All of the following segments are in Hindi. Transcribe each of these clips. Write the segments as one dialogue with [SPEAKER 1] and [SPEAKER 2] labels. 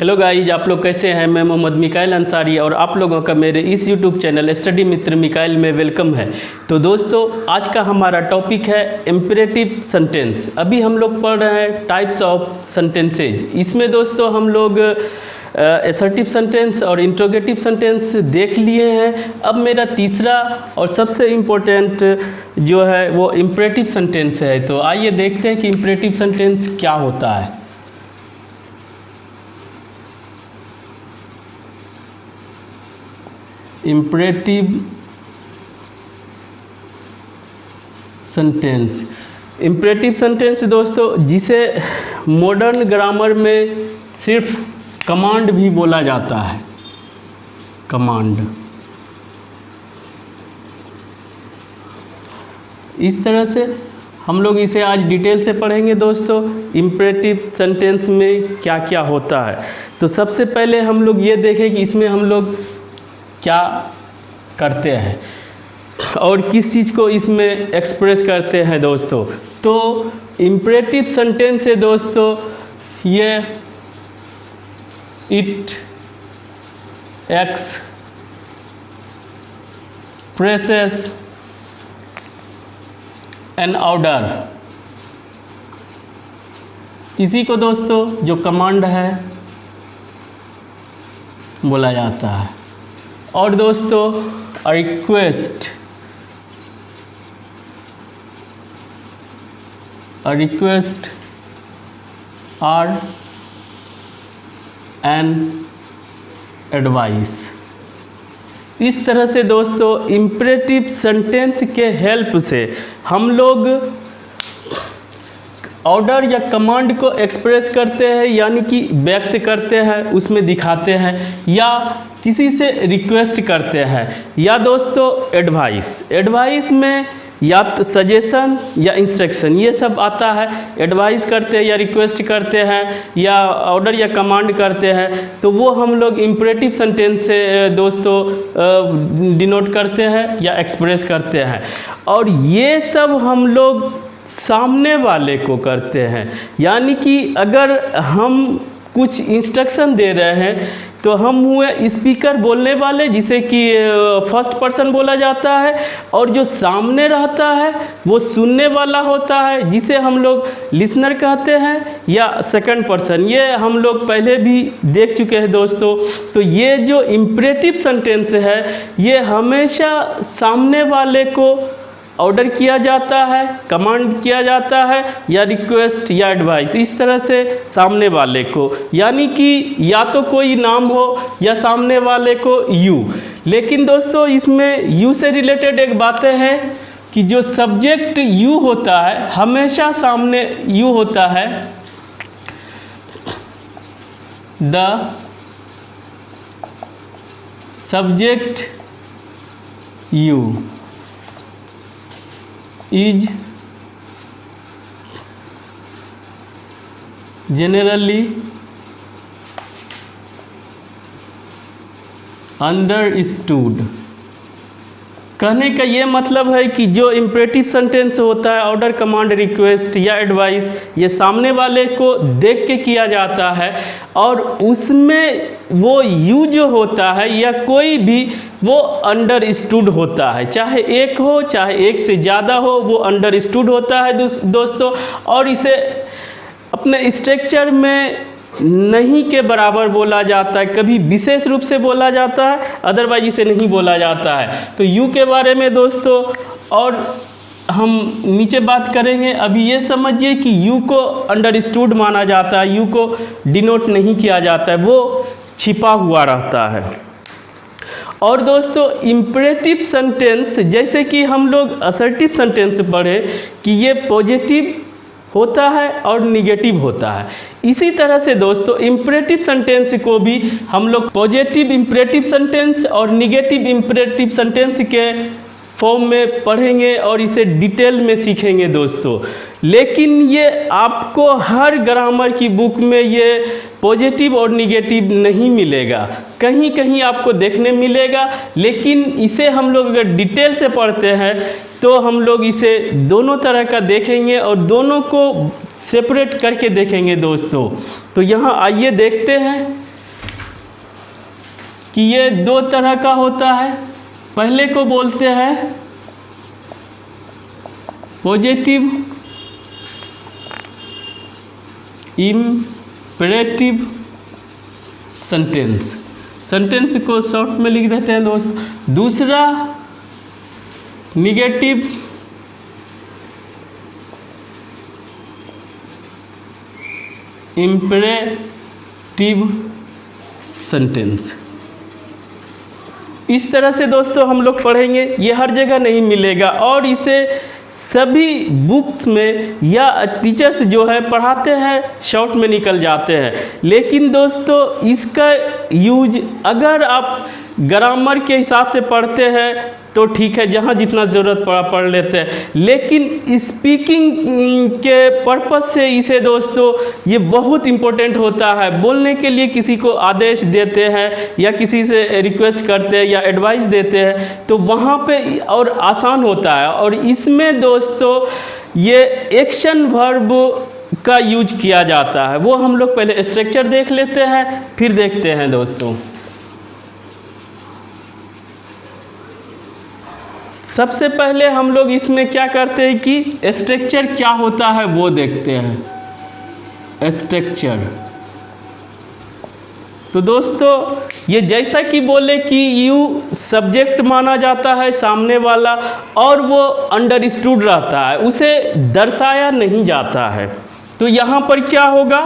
[SPEAKER 1] हेलो गाइज, आप लोग कैसे हैं। मैं मोहम्मद मिकाइल अंसारी और आप लोगों का मेरे इस यूट्यूब चैनल स्टडी मित्र मिकाइल में वेलकम है। तो दोस्तों, आज का हमारा टॉपिक है इम्परेटिव सेंटेंस। अभी हम लोग पढ़ रहे हैं टाइप्स ऑफ सेंटेंसेज। इसमें दोस्तों हम लोग असर्टिव सेंटेंस और इंट्रोगेटिव सेंटेंस देख लिए हैं। अब मेरा तीसरा और सबसे इम्पोर्टेंट जो है वो इम्परेटिव सेंटेंस है। तो आइए देखते हैं कि इम्परेटिव सेंटेंस क्या होता है। इम्परेटिव सेंटेंस, इम्परेटिव सेंटेंस दोस्तों जिसे मॉडर्न ग्रामर में सिर्फ कमांड भी बोला जाता है। कमांड इस तरह से हम लोग इसे आज डिटेल से पढ़ेंगे दोस्तों। इम्परेटिव सेंटेंस में क्या क्या होता है, तो सबसे पहले हम लोग ये देखें कि इसमें हम लोग क्या करते हैं और किस चीज़ को इसमें एक्सप्रेस करते हैं दोस्तों। तो इम्परेटिव सेंटेंस है दोस्तों ये इट एक्सप्रेसेस एन ऑर्डर। इसी को दोस्तों जो कमांड है बोला जाता है। और दोस्तों रिक्वेस्ट और एन एडवाइस। इस तरह से दोस्तों इम्परेटिव सेंटेंस के हेल्प से हम लोग ऑर्डर या कमांड को एक्सप्रेस करते हैं, यानी कि व्यक्त करते हैं, उसमें दिखाते हैं, या किसी से रिक्वेस्ट करते हैं, या दोस्तों एडवाइस में या तो सजेशन या इंस्ट्रक्शन ये सब आता है। एडवाइस करते हैं या रिक्वेस्ट करते हैं या ऑर्डर या कमांड करते हैं, तो वो हम लोग इम्परेटिव सेंटेंस से दोस्तों डिनोट करते हैं या एक्सप्रेस करते हैं। और ये सब हम लोग सामने वाले को करते हैं, यानी कि अगर हम कुछ इंस्ट्रक्शन दे रहे हैं तो हम हुए स्पीकर बोलने वाले, जिसे कि फर्स्ट पर्सन बोला जाता है, और जो सामने रहता है वो सुनने वाला होता है, जिसे हम लोग लिसनर कहते हैं, या सेकंड पर्सन। ये हम लोग पहले भी देख चुके हैं दोस्तों। तो ये जो इम्परेटिव सेंटेंस है ये हमेशा सामने वाले को ऑर्डर किया जाता है, कमांड किया जाता है, या रिक्वेस्ट या एडवाइस, इस तरह से सामने वाले को, यानी कि या तो कोई नाम हो या सामने वाले को यू। लेकिन दोस्तों इसमें यू से रिलेटेड एक बातें हैं कि जो सब्जेक्ट यू होता है हमेशा सामने यू होता है। The subject you is generally understood। कहने का ये मतलब है कि जो इम्परेटिव सेंटेंस होता है, ऑर्डर, कमांड, रिक्वेस्ट या एडवाइस, ये सामने वाले को देख के किया जाता है, और उसमें वो यू जो होता है या कोई भी वो अंडरस्टूड होता है, चाहे एक हो चाहे एक से ज़्यादा हो, वो अंडरस्टूड होता है दोस्तों। और इसे अपने स्ट्रक्चर में नहीं के बराबर बोला जाता है, कभी विशेष रूप से बोला जाता है, अदरवाइज इसे नहीं बोला जाता है। तो यू के बारे में दोस्तों और हम नीचे बात करेंगे। अभी ये समझिए कि यू को अंडरस्टूड माना जाता है, यू को डिनोट नहीं किया जाता है, वो छिपा हुआ रहता है। और दोस्तों इम्परेटिव सेंटेंस, जैसे कि हम लोग असर्टिव सेंटेंस पढ़े कि ये पॉजिटिव होता है और निगेटिव होता है, इसी तरह से दोस्तों इम्परेटिव सेंटेंस को भी हम लोग पॉजिटिव इम्परेटिव सेंटेंस और निगेटिव इम्परेटिव सेंटेंस के फॉर्म में पढ़ेंगे और इसे डिटेल में सीखेंगे दोस्तों। लेकिन ये आपको हर ग्रामर की बुक में ये पॉजिटिव और निगेटिव नहीं मिलेगा, कहीं कहीं आपको देखने मिलेगा। लेकिन इसे हम लोग अगर डिटेल से पढ़ते हैं तो हम लोग इसे दोनों तरह का देखेंगे और दोनों को सेपरेट करके देखेंगे दोस्तों। तो यहाँ आइए देखते हैं कि ये दो तरह का होता है। पहले को बोलते हैं पॉजिटिव इम्पेरेटिव सेंटेंस, सेंटेंस को शॉर्ट में लिख देते हैं दोस्त। दूसरा निगेटिव इम्पेरेटिव सेंटेंस। इस तरह से दोस्तों हम लोग पढ़ेंगे, ये हर जगह नहीं मिलेगा और इसे सभी बुक्स में या टीचर्स जो है पढ़ाते हैं शॉर्ट में निकल जाते हैं। लेकिन दोस्तों इसका यूज अगर आप ग्रामर के हिसाब से पढ़ते हैं तो ठीक है, जहाँ जितना ज़रूरत पड़ा पढ़ लेते हैं। लेकिन स्पीकिंग के पर्पस से इसे दोस्तों ये बहुत इम्पोर्टेंट होता है। बोलने के लिए किसी को आदेश देते हैं या किसी से रिक्वेस्ट करते हैं या एडवाइस देते हैं तो वहाँ पे और आसान होता है। और इसमें दोस्तों ये एक्शन वर्ब का यूज किया जाता है। वो हम लोग पहले स्ट्रक्चर देख लेते हैं फिर देखते हैं दोस्तों। सबसे पहले हम लोग इसमें क्या करते हैं कि स्ट्रक्चर क्या होता है वो देखते हैं। स्ट्रक्चर तो दोस्तों ये जैसा कि बोले कि यू सब्जेक्ट माना जाता है सामने वाला और वो अंडरस्टूड रहता है, उसे दर्शाया नहीं जाता है। तो यहाँ पर क्या होगा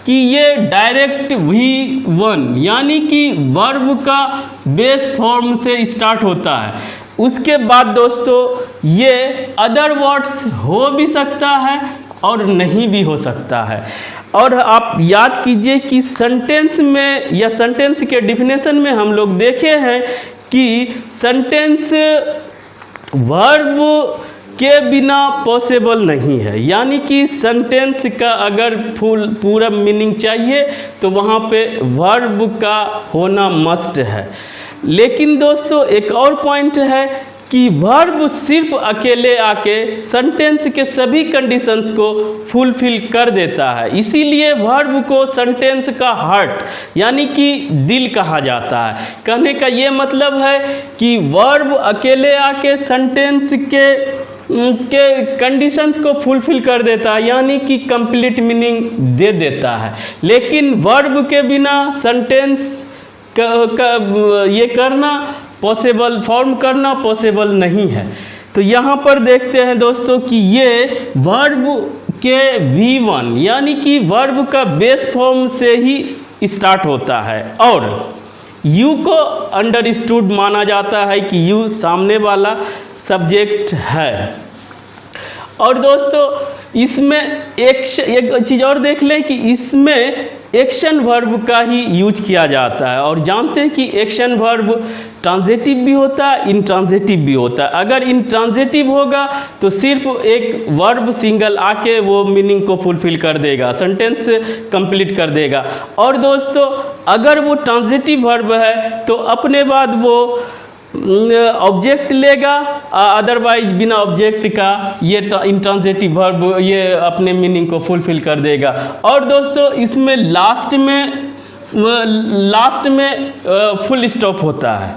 [SPEAKER 1] कि ये डायरेक्ट V1 यानी कि वर्ब का बेस फॉर्म से स्टार्ट होता है। उसके बाद दोस्तों ये अदर वर्ड्स हो भी सकता है और नहीं भी हो सकता है। और आप याद कीजिए कि सेंटेंस में या सेंटेंस के डिफिनेशन में हम लोग देखे हैं कि सेंटेंस वर्ब के बिना पॉसिबल नहीं है। यानी कि सेंटेंस का अगर पूरा मीनिंग चाहिए तो वहाँ पे वर्ब का होना मस्ट है। लेकिन दोस्तों एक और पॉइंट है कि वर्ब सिर्फ अकेले आके सेंटेंस के सभी कंडीशंस को फुलफिल कर देता है। इसीलिए वर्ब को सेंटेंस का हार्ट यानी कि दिल कहा जाता है। कहने का ये मतलब है कि वर्ब अकेले आके सेंटेंस के कंडीशंस को फुलफिल कर देता है, यानी कि कंप्लीट मीनिंग दे देता है। लेकिन वर्ब के बिना सेंटेंस ये करना पॉसिबल, फॉर्म करना पॉसिबल नहीं है। तो यहाँ पर देखते हैं दोस्तों कि ये वर्ब के V1 यानी कि वर्ब का बेस फॉर्म से ही स्टार्ट होता है और यू को अंडरस्टूड माना जाता है कि यू सामने वाला सब्जेक्ट है। और दोस्तों इसमें एक चीज़ और देख लें कि इसमें एक्शन वर्ब का ही यूज किया जाता है। और जानते हैं कि एक्शन वर्ब ट्रांजिटिव भी होता है, इंट्रांजिटिव भी होता है। अगर इंट्रांजिटिव होगा तो सिर्फ एक वर्ब सिंगल आके वो मीनिंग को फुलफिल कर देगा, सेंटेंस कंप्लीट कर देगा। और दोस्तों अगर वो ट्रांजिटिव वर्ब है तो अपने बाद वो ऑब्जेक्ट लेगा, अदरवाइज बिना ऑब्जेक्ट का ये इंट्रांजिटिव वर्ब ये अपने मीनिंग को फुलफिल कर देगा। और दोस्तों इसमें लास्ट में फुल स्टॉप होता है।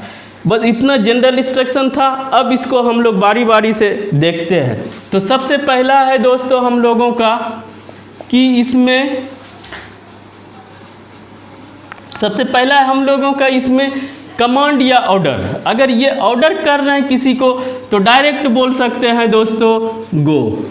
[SPEAKER 1] बस इतना जनरल इंस्ट्रक्शन था। अब इसको हम लोग बारी बारी से देखते हैं। तो सबसे पहला है दोस्तों हम लोगों का कि इसमें सबसे पहला है हम लोगों का इसमें कमांड या ऑर्डर। अगर ये ऑर्डर कर रहे हैं किसी को तो डायरेक्ट बोल सकते हैं दोस्तों गो।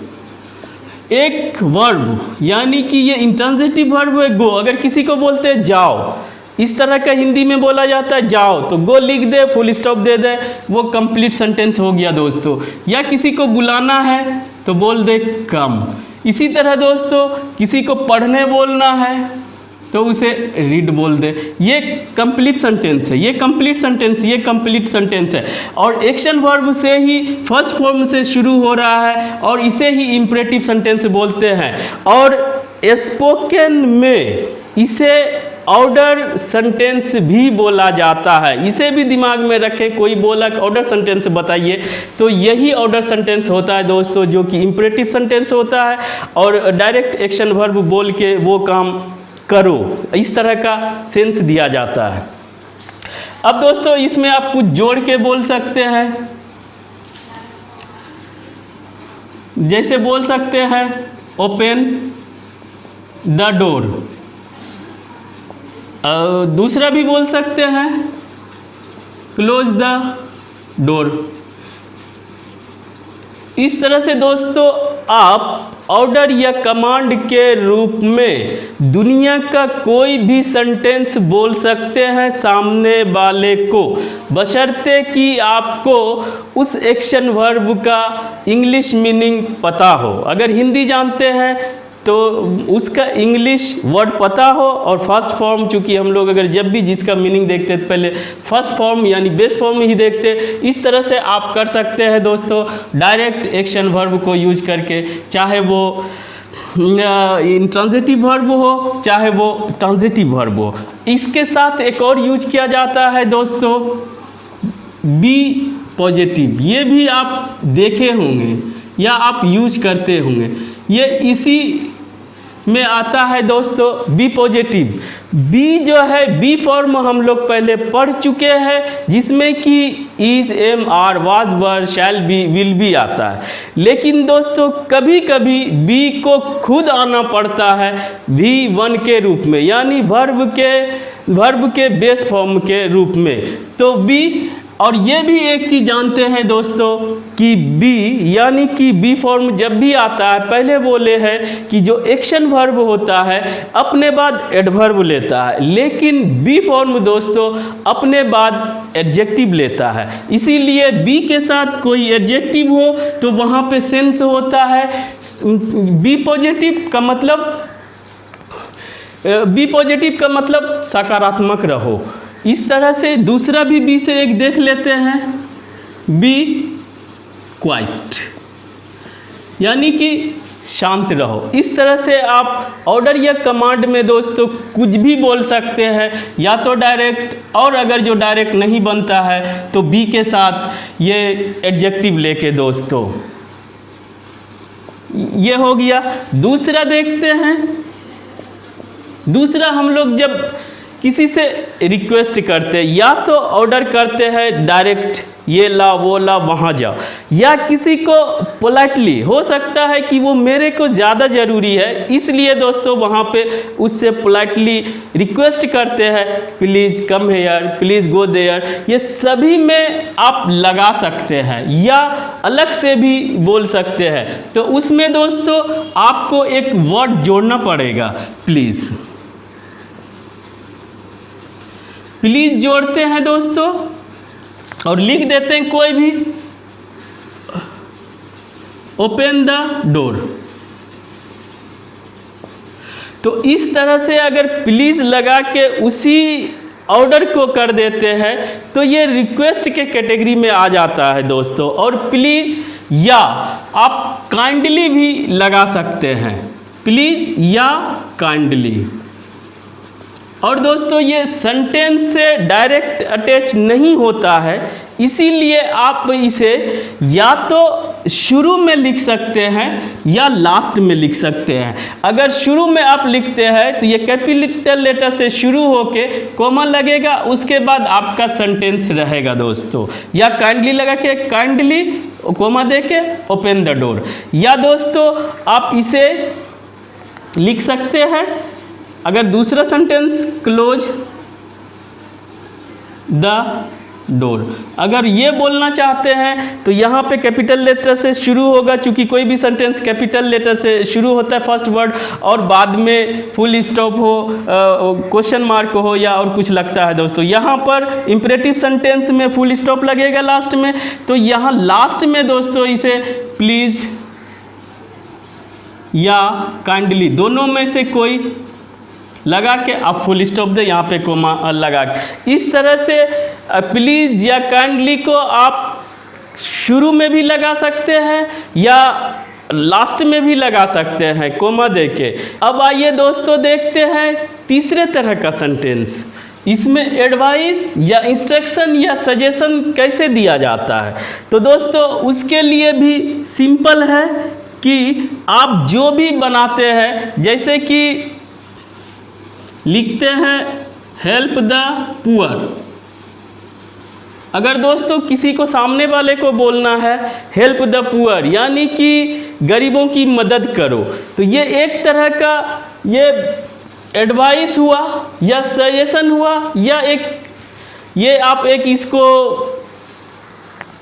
[SPEAKER 1] एक वर्ब यानी कि ये इंट्रांजिटिव वर्ब है गो। अगर किसी को बोलते हैं जाओ, इस तरह का हिंदी में बोला जाता है जाओ, तो गो लिख दे, फुल स्टॉप दे दे, वो कंप्लीट सेंटेंस हो गया दोस्तों। या किसी को बुलाना है तो बोल दे कम। इसी तरह दोस्तों किसी को पढ़ने बोलना है तो उसे रीड बोल दे। ये कंप्लीट सेंटेंस है, ये कंप्लीट सेंटेंस, ये कंप्लीट सेंटेंस है। और एक्शन वर्ब से ही फर्स्ट फॉर्म से शुरू हो रहा है और इसे ही इंपरेटिव सेंटेंस बोलते हैं। और स्पोकन में इसे ऑर्डर सेंटेंस भी बोला जाता है। इसे भी दिमाग में रखें। कोई बोला ऑर्डर सेंटेंस बताइए तो यही ऑर्डर सेंटेंस होता है दोस्तों, जो कि इंपरेटिव सेंटेंस होता है और डायरेक्ट एक्शन वर्ब बोल के वो काम करो, इस तरह का सेंस दिया जाता है। अब दोस्तों इसमें आप कुछ जोड़ के बोल सकते हैं, जैसे बोल सकते हैं ओपन द डोर, दूसरा भी बोल सकते हैं क्लोज द डोर। इस तरह से दोस्तों आप ऑर्डर या कमांड के रूप में दुनिया का कोई भी सेंटेंस बोल सकते हैं सामने वाले को, बशर्ते कि आपको उस एक्शन वर्ब का इंग्लिश मीनिंग पता हो। अगर हिंदी जानते हैं तो उसका इंग्लिश वर्ड पता हो, और फर्स्ट फॉर्म, चूँकि हम लोग अगर जब भी जिसका मीनिंग देखते हैं तो पहले फर्स्ट फॉर्म यानी बेस फॉर्म ही देखते हैं। इस तरह से आप कर सकते हैं दोस्तों डायरेक्ट एक्शन वर्ब को यूज करके, चाहे वो इंट्रांजिटिव वर्ब हो चाहे वो ट्रांजिटिव वर्ब हो। इसके साथ एक और यूज किया जाता है दोस्तों बी पॉजिटिव, ये भी आप देखे होंगे या आप यूज करते होंगे। ये इसी में आता है दोस्तों बी पॉजिटिव। बी जो है बी फॉर्म हम लोग पहले पढ़ चुके हैं, जिसमें कि is, am, are, was, were, shall be, will be आता है। लेकिन दोस्तों कभी कभी बी को खुद आना पड़ता है V1 के रूप में, यानी वर्ब के बेस फॉर्म के रूप में। तो बी, और ये भी एक चीज़ जानते हैं दोस्तों कि बी यानी कि बी फॉर्म जब भी आता है, पहले बोले हैं कि जो एक्शन वर्ब होता है अपने बाद एडवर्ब लेता है, लेकिन बी फॉर्म दोस्तों अपने बाद एडजेक्टिव लेता है। इसीलिए बी के साथ कोई एडजेक्टिव हो तो वहाँ पे सेंस होता है बी पॉजिटिव का मतलब सकारात्मक रहो। इस तरह से दूसरा भी बी से एक देख लेते हैं, बी क्वाइट, यानी कि शांत रहो। इस तरह से आप ऑर्डर या कमांड में दोस्तों कुछ भी बोल सकते हैं, या तो डायरेक्ट, और अगर जो डायरेक्ट नहीं बनता है तो बी के साथ ये एडजेक्टिव लेके दोस्तों। ये हो गया। दूसरा देखते हैं, दूसरा हम लोग जब किसी से रिक्वेस्ट करते हैं, या तो ऑर्डर करते हैं डायरेक्ट ये ला वो ला वहाँ जाओ, या किसी को पोलाइटली, हो सकता है कि वो मेरे को ज़्यादा ज़रूरी है इसलिए दोस्तों वहाँ पे उससे पोलाइटली रिक्वेस्ट करते हैं please come here, please go there. ये सभी में आप लगा सकते हैं या अलग से भी बोल सकते हैं। तो उसमें दोस्तों आपको एक वर्ड जोड़ना पड़ेगा, प्लीज़। प्लीज जोड़ते हैं दोस्तों और लिख देते हैं कोई भी ओपन द डोर। तो इस तरह से अगर प्लीज लगा के उसी ऑर्डर को कर देते हैं तो ये रिक्वेस्ट के कैटेगरी में आ जाता है दोस्तों। और प्लीज या आप काइंडली भी लगा सकते हैं, प्लीज या काइंडली। और दोस्तों ये सेंटेंस से डायरेक्ट अटैच नहीं होता है, इसीलिए आप इसे या तो शुरू में लिख सकते हैं या लास्ट में लिख सकते हैं। अगर शुरू में आप लिखते हैं तो ये कैपिटल लेटर से शुरू होके कॉमा लगेगा, उसके बाद आपका सेंटेंस रहेगा दोस्तों। या काइंडली लगा के काइंडली कॉमा दे के ओपन द डोर, या दोस्तों आप इसे लिख सकते हैं। अगर दूसरा सेंटेंस क्लोज द डोर, अगर ये बोलना चाहते हैं तो यहाँ पे कैपिटल लेटर से शुरू होगा, क्योंकि कोई भी सेंटेंस कैपिटल लेटर से शुरू होता है फर्स्ट वर्ड, और बाद में फुल स्टॉप हो, क्वेश्चन मार्क हो या और कुछ लगता है दोस्तों। यहाँ पर इंपरेटिव सेंटेंस में फुल स्टॉप लगेगा लास्ट में, तो यहाँ लास्ट में दोस्तों इसे प्लीज या काइंडली दोनों में से कोई लगा के आप फुल स्टॉप दे, यहाँ पे कोमा लगा के। इस तरह से प्लीज या काइंडली को आप शुरू में भी लगा सकते हैं या लास्ट में भी लगा सकते हैं कोमा दे के। अब आइए दोस्तों देखते हैं तीसरे तरह का सेंटेंस। इसमें एडवाइस या इंस्ट्रक्शन या सजेशन कैसे दिया जाता है। तो दोस्तों उसके लिए भी सिंपल है कि आप जो भी बनाते हैं, जैसे कि लिखते हैं हेल्प द पुअर, अगर दोस्तों किसी को सामने वाले को बोलना है हेल्प द पुअर, यानी कि गरीबों की मदद करो, तो ये एक तरह का ये एडवाइस हुआ या सजेशन हुआ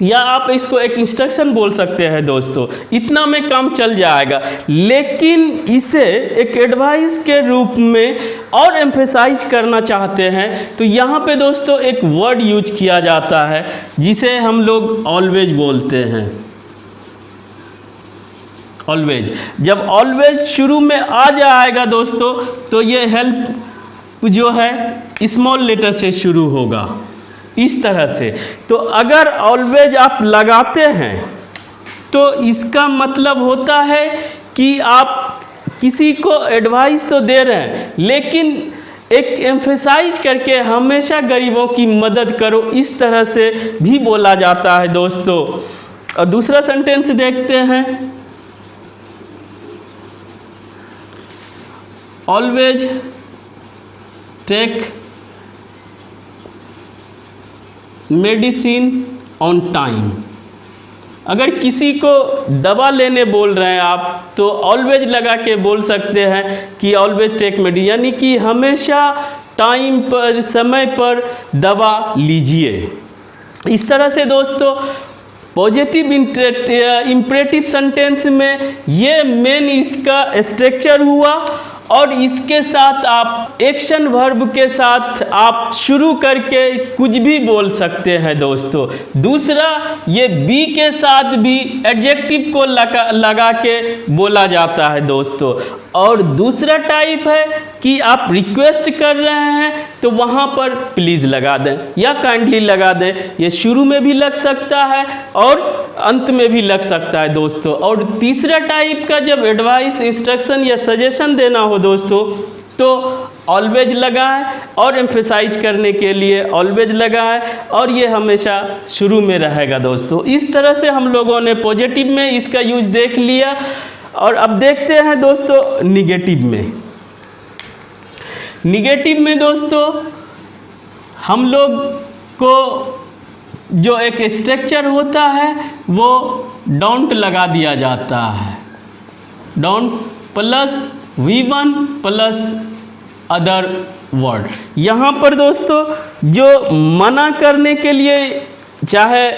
[SPEAKER 1] या आप इसको एक इंस्ट्रक्शन बोल सकते हैं दोस्तों। इतना में काम चल जाएगा, लेकिन इसे एक एडवाइस के रूप में और एम्फेसाइज करना चाहते हैं तो यहाँ पे दोस्तों एक वर्ड यूज किया जाता है जिसे हम लोग ऑलवेज बोलते हैं। ऑलवेज, जब ऑलवेज शुरू में आ जाएगा दोस्तों तो ये हेल्प जो है स्मॉल लेटर से शुरू होगा, इस तरह से। तो अगर ऑलवेज आप लगाते हैं तो इसका मतलब होता है कि आप किसी को एडवाइस तो दे रहे हैं, लेकिन एक एम्फेसाइज करके हमेशा गरीबों की मदद करो, इस तरह से भी बोला जाता है दोस्तों। और दूसरा सेंटेंस देखते हैं, always take medicine on time. अगर किसी को दवा लेने बोल रहे हैं आप तो ऑलवेज लगा के बोल सकते हैं कि ऑलवेज टेक मेडिसिन, यानी कि हमेशा टाइम पर, समय पर दवा लीजिए। इस तरह से दोस्तों पॉजिटिव इंपरेटिव सेंटेंस में ये मेन इसका स्ट्रक्चर हुआ, और इसके साथ आप एक्शन वर्ब के साथ आप शुरू करके कुछ भी बोल सकते हैं दोस्तों। दूसरा, ये बी के साथ भी एडजेक्टिव को लगा के बोला जाता है दोस्तों। और दूसरा टाइप है कि आप रिक्वेस्ट कर रहे हैं तो वहाँ पर प्लीज़ लगा दें या काइंडली लगा दें। ये शुरू में भी लग सकता है और अंत में भी लग सकता है दोस्तों। और तीसरा टाइप का जब एडवाइस, इंस्ट्रक्शन या सजेशन देना हो दोस्तों तो ऑलवेज लगाएं, और एम्फेसाइज करने के लिए ऑलवेज लगाएं, और ये हमेशा शुरू में रहेगा दोस्तों। इस तरह से हम लोगों ने पॉजिटिव में इसका यूज देख लिया। और अब देखते हैं दोस्तों निगेटिव में। निगेटिव में दोस्तों हम लोग को जो एक स्ट्रक्चर होता है वो डोंट लगा दिया जाता है। Don't plus V1 plus other word. यहाँ पर दोस्तों जो मना करने के लिए, चाहे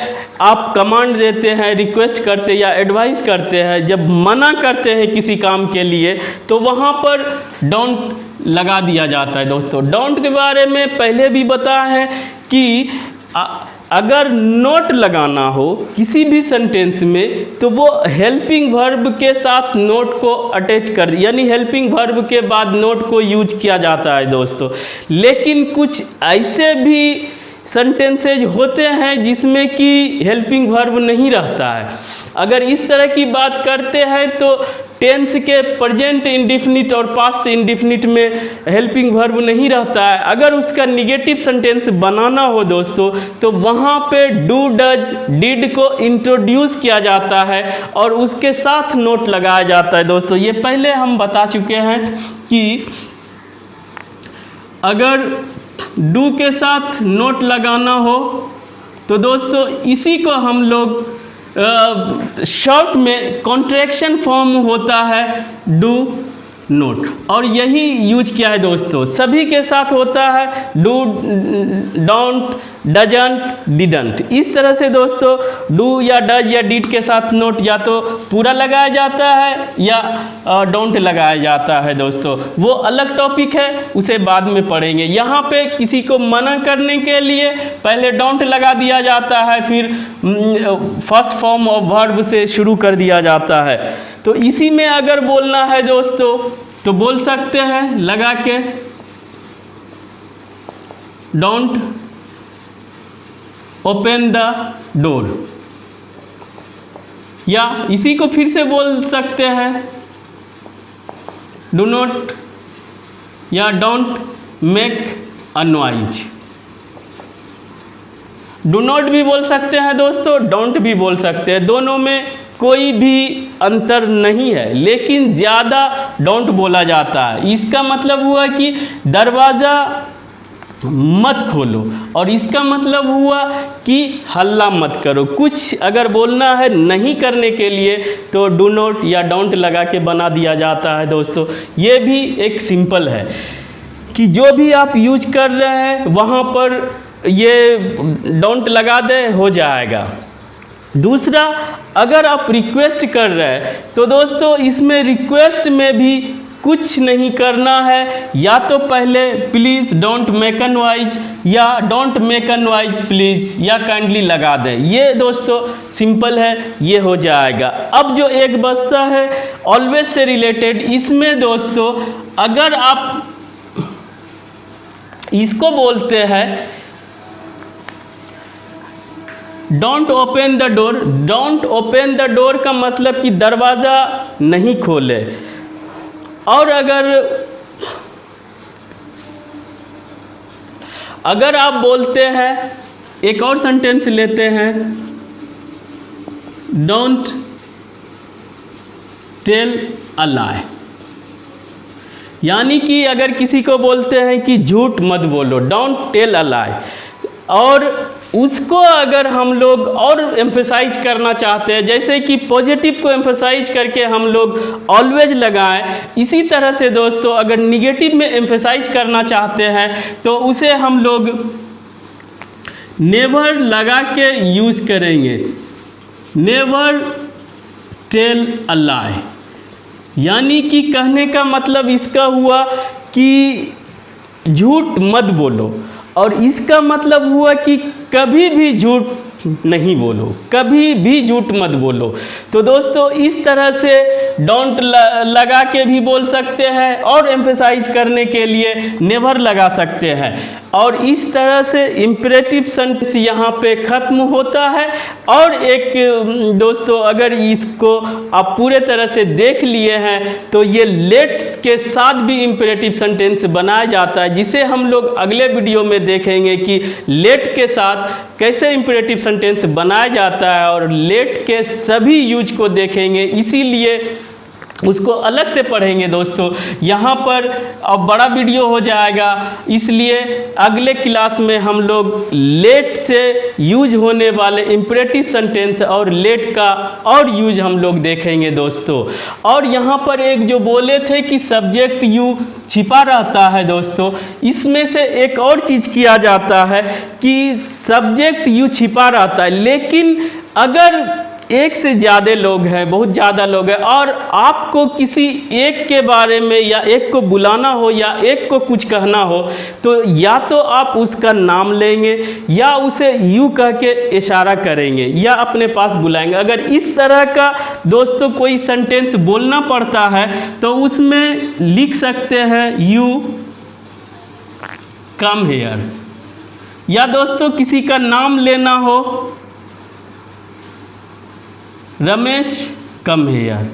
[SPEAKER 1] आप कमांड देते हैं, रिक्वेस्ट करते हैं या एडवाइस करते हैं, जब मना करते हैं किसी काम के लिए तो वहाँ पर डोंट लगा दिया जाता है दोस्तों। डोंट के बारे में पहले भी बताया है कि अगर नोट लगाना हो किसी भी सेंटेंस में तो वो हेल्पिंग वर्ब के साथ नोट को अटैच कर, यानी हेल्पिंग वर्ब के बाद नोट को यूज किया जाता है दोस्तों। लेकिन कुछ ऐसे भी सेंटेंसेज होते हैं जिसमें कि हेल्पिंग वर्ब नहीं रहता है। अगर इस तरह की बात करते हैं तो टेंस के प्रेजेंट इंडेफिनिट और पास्ट इंडेफिनिट में हेल्पिंग वर्ब नहीं रहता है। अगर उसका निगेटिव सेंटेंस बनाना हो दोस्तों तो वहाँ पे डू, डज, डिड को इंट्रोड्यूस किया जाता है और उसके साथ नोट लगाया जाता है दोस्तों। ये पहले हम बता चुके हैं कि अगर डू के साथ नोट लगाना हो तो दोस्तों इसी को हम लोग शॉर्ट में कॉन्ट्रैक्शन फॉर्म होता है डू नोट, और यही यूज किया है दोस्तों। सभी के साथ होता है डू, डोंट, डजंट, डिडंट। इस तरह से दोस्तों डू या डज या डिड के साथ नोट या तो पूरा लगाया जाता है या डोंट लगाया जाता है दोस्तों। वो अलग टॉपिक है, उसे बाद में पढ़ेंगे। यहाँ पे किसी को मना करने के लिए पहले डोंट लगा दिया जाता है, फिर फर्स्ट फॉर्म ऑफ वर्ब से शुरू कर दिया जाता है। तो इसी में अगर बोलना है दोस्तों तो बोल सकते हैं लगा के डोंट ओपन द डोर, या इसी को फिर से बोल सकते हैं डू नॉट या don't make a noise. Do not भी बोल सकते हैं दोस्तों, डोंट भी बोल सकते हैं, दोनों में कोई भी अंतर नहीं है, लेकिन ज़्यादा डोंट बोला जाता है। इसका मतलब हुआ कि दरवाज़ा मत खोलो, और इसका मतलब हुआ कि हल्ला मत करो। कुछ अगर बोलना है नहीं करने के लिए तो डू नॉट या डोंट लगा के बना दिया जाता है दोस्तों। ये भी एक सिंपल है कि जो भी आप यूज कर रहे हैं वहाँ पर ये डोंट लगा दे, हो जाएगा। दूसरा, अगर आप रिक्वेस्ट कर रहे हैं तो दोस्तों इसमें रिक्वेस्ट में भी कुछ नहीं करना है, या तो पहले please don't make a noise या don't make a noise please या काइंडली लगा दें। ये दोस्तों सिंपल है, ये हो जाएगा। अब जो एक बचता है ऑलवेज से रिलेटेड, इसमें दोस्तों अगर आप इसको बोलते हैं don't open the door. Don't open the door का मतलब कि दरवाज़ा नहीं खोले। और अगर आप बोलते हैं, एक और सेंटेंस लेते हैं, डोंट टेल अ लाई, यानी कि अगर किसी को बोलते हैं कि झूठ मत बोलो, डोंट टेल अ लाई, और उसको अगर हम लोग और एम्फेसाइज करना चाहते हैं, जैसे कि पॉजिटिव को एम्फेसाइज करके हम लोग ऑलवेज लगाएं, इसी तरह से दोस्तों अगर निगेटिव में एम्फेसाइज करना चाहते हैं तो उसे हम लोग नेवर लगा के यूज़ करेंगे, नेवर टेल अ लाई, यानी कि कहने का मतलब इसका हुआ कि झूठ मत बोलो, और इसका मतलब हुआ कि कभी भी झूठ नहीं बोलो, कभी भी झूठ मत बोलो। तो दोस्तों इस तरह से डोंट लगा के भी बोल सकते हैं, और एम्फेसाइज करने के लिए नेवर लगा सकते हैं, और इस तरह से इम्परेटिव सेंटेंस यहाँ पे ख़त्म होता है। और एक दोस्तों अगर इसको आप पूरे तरह से देख लिए हैं तो ये लेट्स के साथ भी इम्परेटिव सेंटेंस बनाया जाता है, जिसे हम लोग अगले वीडियो में देखेंगे कि लेट के साथ कैसे इम्परेटिव सेंटेंस बनाया जाता है, और लेट के सभी यूज को देखेंगे, इसीलिए उसको अलग से पढ़ेंगे दोस्तों। यहाँ पर अब बड़ा वीडियो हो जाएगा, इसलिए अगले क्लास में हम लोग लेट से यूज होने वाले इम्परेटिव सेंटेंस और लेट का और यूज हम लोग देखेंगे दोस्तों। और यहाँ पर एक जो बोले थे कि सब्जेक्ट यू छिपा रहता है दोस्तों, इसमें से एक और चीज़ किया जाता है कि सब्जेक्ट यू छिपा रहता है, लेकिन अगर एक से ज़्यादा लोग हैं, बहुत ज़्यादा लोग हैं, और आपको किसी एक के बारे में या एक को बुलाना हो या एक को कुछ कहना हो, तो या तो आप उसका नाम लेंगे या उसे यू कह के इशारा करेंगे या अपने पास बुलाएंगे। अगर इस तरह का दोस्तों कोई सेंटेंस बोलना पड़ता है तो उसमें लिख सकते हैं यू कम हियर, या दोस्तों किसी का नाम लेना हो, रमेश कम हियर।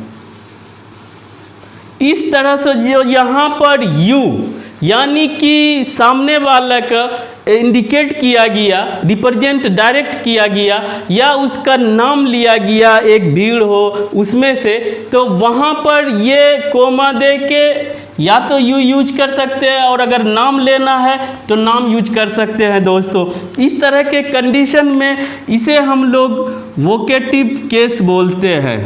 [SPEAKER 1] इस तरह से जो यहाँ पर यू यानी कि सामने वाला का इंडिकेट किया गया, रिप्रेजेंट डायरेक्ट किया गया, या उसका नाम लिया गया एक भीड़ हो उसमें से, तो वहाँ पर ये कोमा दे के या तो यू यूज कर सकते हैं, और अगर नाम लेना है तो नाम यूज कर सकते हैं दोस्तों। इस तरह के कंडीशन में इसे हम लोग वोकेटिव केस बोलते हैं।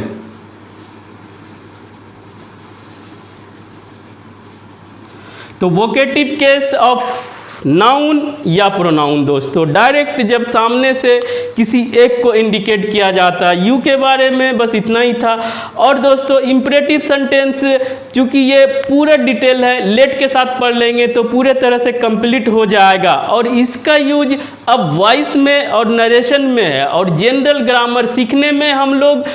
[SPEAKER 1] तो वोकेटिव केस ऑफ नाउन या प्रोनाउन दोस्तों, डायरेक्ट जब सामने से किसी एक को इंडिकेट किया जाता है। यू के बारे में बस इतना ही था। और दोस्तों इम्परेटिव सेंटेंस चूँकि ये पूरा डिटेल है, लेट के साथ पढ़ लेंगे तो पूरे तरह से कंप्लीट हो जाएगा। और इसका यूज अब वॉइस में और नरेशन में है, और जनरल ग्रामर सीखने में हम लोग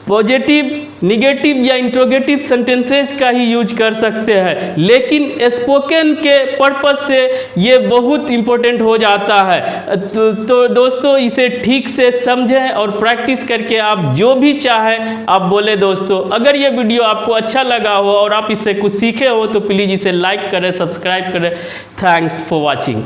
[SPEAKER 1] पॉजिटिव, निगेटिव या इंट्रोगेटिव सेंटेंसेस का ही यूज कर सकते हैं, लेकिन स्पोकन के पर्पस से ये बहुत इम्पोर्टेंट हो जाता है। तो दोस्तों इसे ठीक से समझें और प्रैक्टिस करके आप जो भी चाहें आप बोले दोस्तों। अगर ये वीडियो आपको अच्छा लगा हो और आप इससे कुछ सीखे हो तो प्लीज़ इसे लाइक करें, सब्सक्राइब करें। Thanks for watching.